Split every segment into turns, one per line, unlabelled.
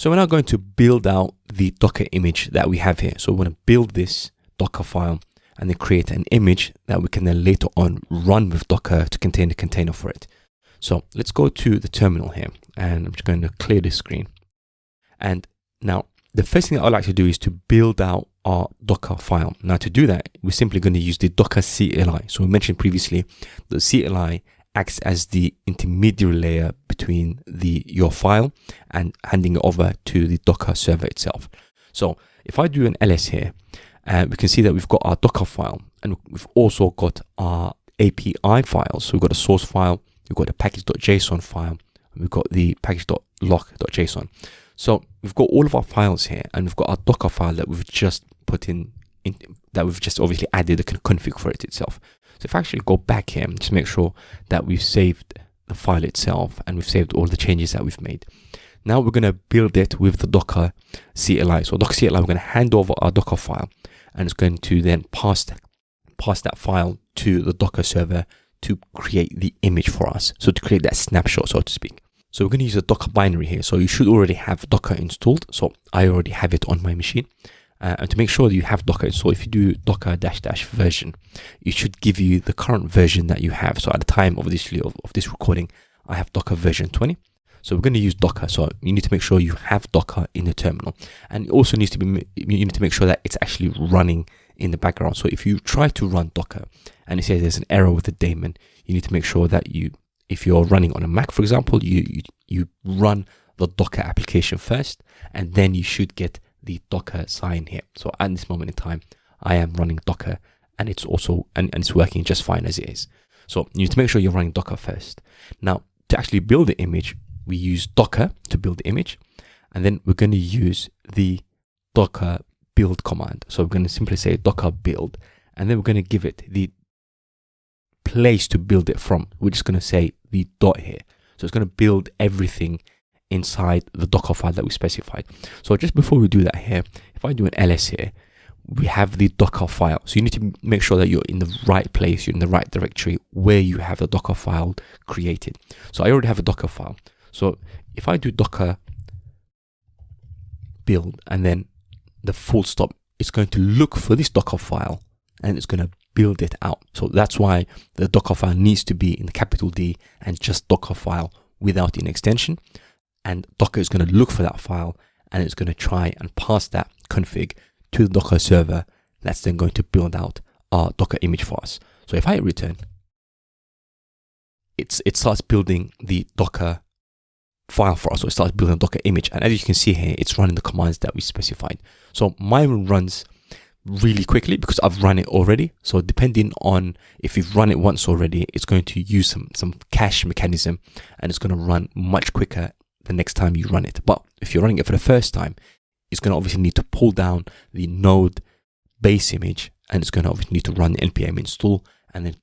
So we're now going to build out the Docker image that we have here. So we're going to build this Docker file and then create an image that we can then later on run with Docker to contain a container for it. So let's go to the terminal here, and I'm just going to clear this screen. And now the first thing that I'd like to do is to build out our Docker file. Now to do that, we're simply going to use the Docker CLI. So we mentioned previously the CLI acts as the intermediary layer between your file and handing it over to the Docker server itself. So if I do an ls here, we can see that we've got our Docker file, and we've also got our API files. So we've got a source file, we've got a package.json file, and we've got the package.lock.json. So we've got all of our files here, and we've got our Docker file that we've just put in that we've just obviously added the config for it itself. So if I actually go back here and just make sure that we've saved the file itself and we've saved all the changes that we've made. Now we're going to build it with the Docker CLI. So Docker CLI, we're going to hand over our Docker file, and it's going to then pass that file to the Docker server to create the image for us. So to create that snapshot, so to speak. So we're going to use a Docker binary here. So you should already have Docker installed. So I already have it on my machine. And to make sure that you have Docker installed, if you do docker -- version, it should give you the current version that you have. So at the time of this recording, I have Docker version 20. So we're going to use Docker. So you need to make sure you have Docker in the terminal, and it also needs to be, you need to make sure that it's actually running in the background. So if you try to run Docker and it says there's an error with the daemon, you need to make sure that if you're running on a Mac, for example, you run the Docker application first, and then you should get the Docker sign here. So at this moment in time, I am running Docker, and it's also and it's working just fine as it is. So you need to make sure you're running Docker first. Now to actually build the image, we use Docker to build the image, and then we're going to use the Docker build command. So we're going to simply say Docker build, and then we're going to give it the place to build it from. We're just going to say the dot here. So it's going to build everything inside the Docker file that we specified. So just before we do that here, if I do an ls here, we have the Docker file. So you need to make sure that you're in the right place, you're in the right directory where you have the Docker file created. So I already have a Docker file. So if I do Docker build and then the full stop, it's going to look for this Docker file and it's going to build it out. So that's why the Docker file needs to be in the capital D and just Docker file without an extension. And Docker is going to look for that file, and it's going to try and pass that config to the Docker server. That's then going to build out our Docker image for us. So if I hit return, it starts building the Docker file for us. So it starts building a Docker image. And as you can see here, it's running the commands that we specified. So mine runs really quickly because I've run it already. So depending on if you've run it once already, it's going to use some cache mechanism, and it's going to run much quicker the next time you run it. But if you're running it for the first time, it's going to obviously need to pull down the node base image, and it's going to obviously need to run the npm install and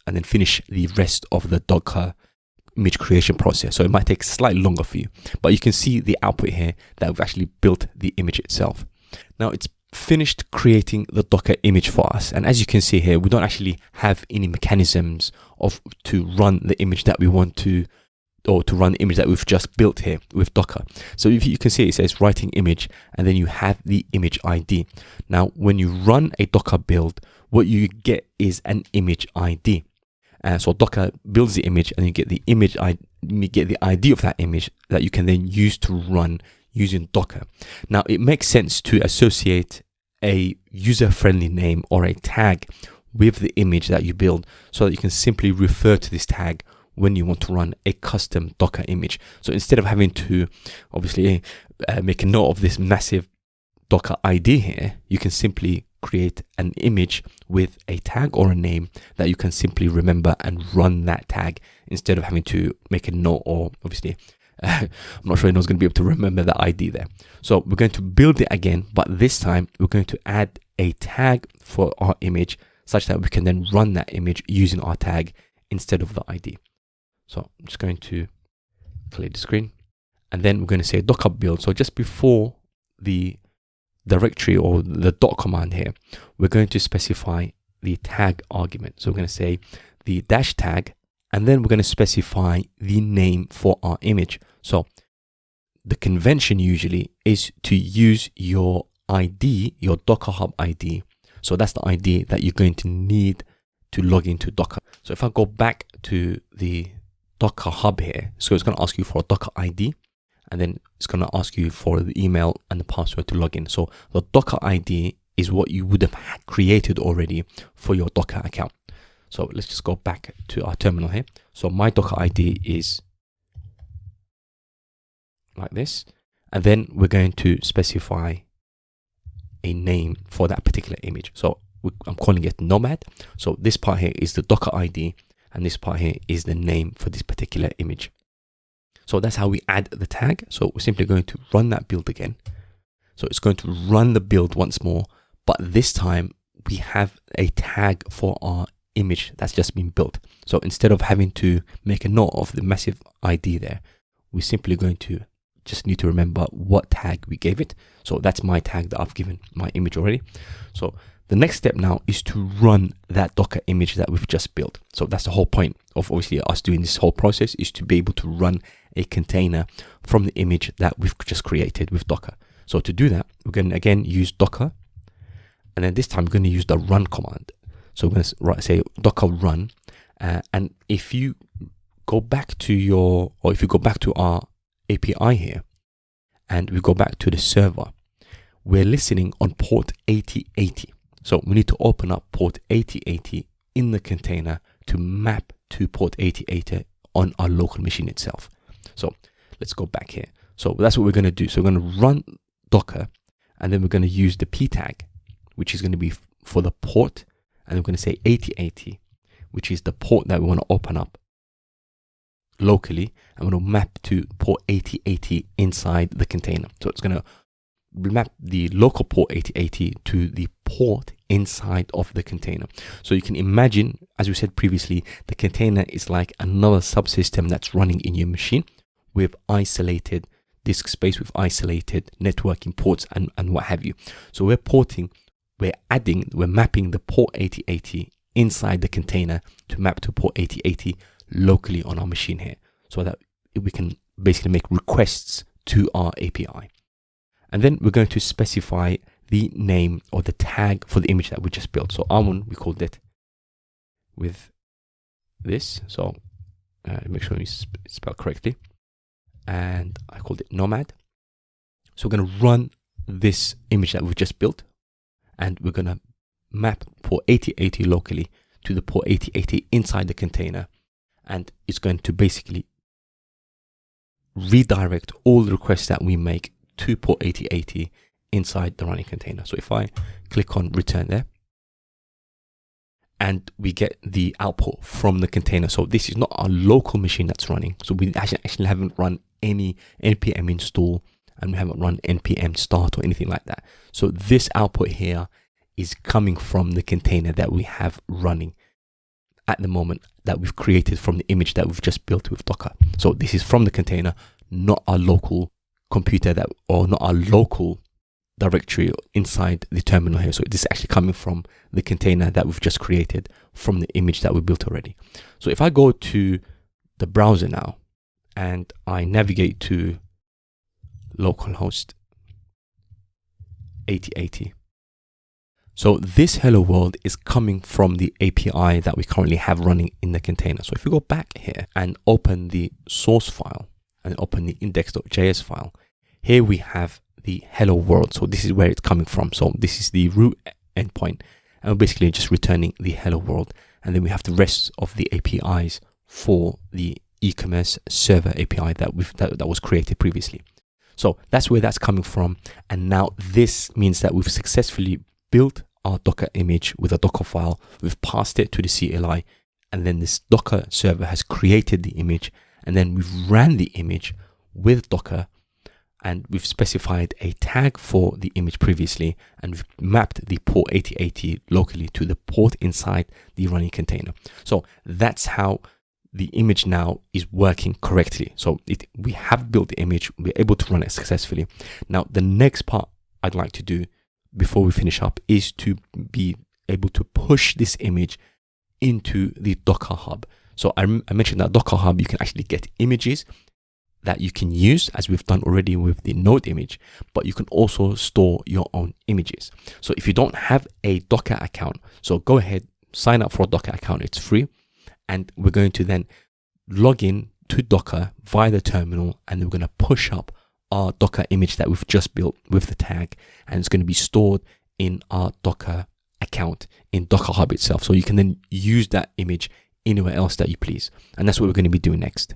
then finish the rest of the Docker image creation process. So it might take slightly longer for you, but you can see the output here that we've actually built the image itself. Now it's finished creating the Docker image for us, and as you can see here, we don't actually have any mechanisms to run the image that we want to, or to run the image that we've just built here with Docker. So if you can see, it says writing image, and then you have the image ID. Now, when you run a Docker build, what you get is an image ID. So Docker builds the image, and you get the image ID, you get the ID of that image that you can then use to run using Docker. Now, it makes sense to associate a user-friendly name or a tag with the image that you build, so that you can simply refer to this tag when you want to run a custom Docker image. So instead of having to obviously make a note of this massive Docker ID here, you can simply create an image with a tag or a name that you can simply remember and run that tag instead of having to make a note, or obviously I'm not sure anyone's going to be able to remember that ID there. So we're going to build it again, but this time we're going to add a tag for our image such that we can then run that image using our tag instead of the ID. So I'm just going to clear the screen, and then we're going to say Docker build. So just before the directory or the dot command here, we're going to specify the tag argument. So we're going to say the dash tag, and then we're going to specify the name for our image. So the convention usually is to use your ID, your Docker Hub ID. So that's the ID that you're going to need to log into Docker. So if I go back to the Docker Hub here, so it's going to ask you for a Docker ID, and then it's going to ask you for the email and the password to log in. So the Docker ID is what you would have created already for your Docker account. So let's just go back to our terminal here. So my Docker ID is like this, and then we're going to specify a name for that particular image. So I'm calling it Nomad. So this part here is the Docker ID, and this part here is the name for this particular image. So that's how we add the tag. So we're simply going to run that build again. So it's going to run the build once more, but this time we have a tag for our image that's just been built. So instead of having to make a note of the massive ID there, we're simply going to just need to remember what tag we gave it. So that's my tag that I've given my image already. So the next step now is to run that Docker image that we've just built. So that's the whole point of obviously us doing this whole process, is to be able to run a container from the image that we've just created with Docker. So to do that, we're going to again use Docker, and then this time we're going to use the run command. So we're going to say Docker run, and if you go back to our API here, and we go back to the server, we're listening on port 8080. So we need to open up port 8080 in the container to map to port 8080 on our local machine itself. So let's go back here. So that's what we're going to do. So we're going to run Docker, and then we're going to use the p tag, which is going to be for the port, and we're going to say 8080, which is the port that we want to open up locally, and we're going to map to port 8080 inside the container. So it's going to map the local port 8080 to the port inside of the container. So you can imagine, as we said previously, the container is like another subsystem that's running in your machine with isolated disk space, with isolated networking ports and what have you. So we're mapping the port 8080 inside the container to map to port 8080 locally on our machine here, so that we can basically make requests to our API. And then we're going to specify the name or the tag for the image that we just built. So our one, we called it with this. So make sure we spell correctly. And I called it Nomad. So we're going to run this image that we've just built, and we're going to map port 8080 locally to the port 8080 inside the container. And it's going to basically redirect all the requests that we make to port 8080 inside the running container. So if I click on return there, and we get the output from the container. So this is not our local machine that's running. So we actually haven't run any npm install, and we haven't run npm start or anything like that. So this output here is coming from the container that we have running at the moment, that we've created from the image that we've just built with Docker. So this is from the container, not our local computer or not our local directory inside the terminal here. So this is actually coming from the container that we've just created from the image that we built already. So if I go to the browser now and I navigate to localhost 8080, so this hello world is coming from the API that we currently have running in the container. So if we go back here and open the source file and open the index.js file, here we have the hello world. So this is where it's coming from. So this is the root endpoint, and we're basically just returning the hello world. And then we have the rest of the APIs for the e-commerce server API that was created previously. So that's where that's coming from. And now this means that we've successfully built our Docker image with a Docker file. We've passed it to the CLI, and then this Docker server has created the image, and then we've ran the image with Docker, and we've specified a tag for the image previously, and we've mapped the port 8080 locally to the port inside the running container. So that's how the image now is working correctly. So we have built the image, we're able to run it successfully. Now the next part I'd like to do before we finish up is to be able to push this image into the Docker Hub. So I mentioned that Docker Hub, you can actually get images that you can use, as we've done already with the node image, but you can also store your own images. So if you don't have a Docker account, so go ahead, sign up for a Docker account. It's free. And we're going to then log in to Docker via the terminal, and we're going to push up our Docker image that we've just built with the tag, and it's going to be stored in our Docker account in Docker Hub itself. So you can then use that image anywhere else that you please. And that's what we're going to be doing next.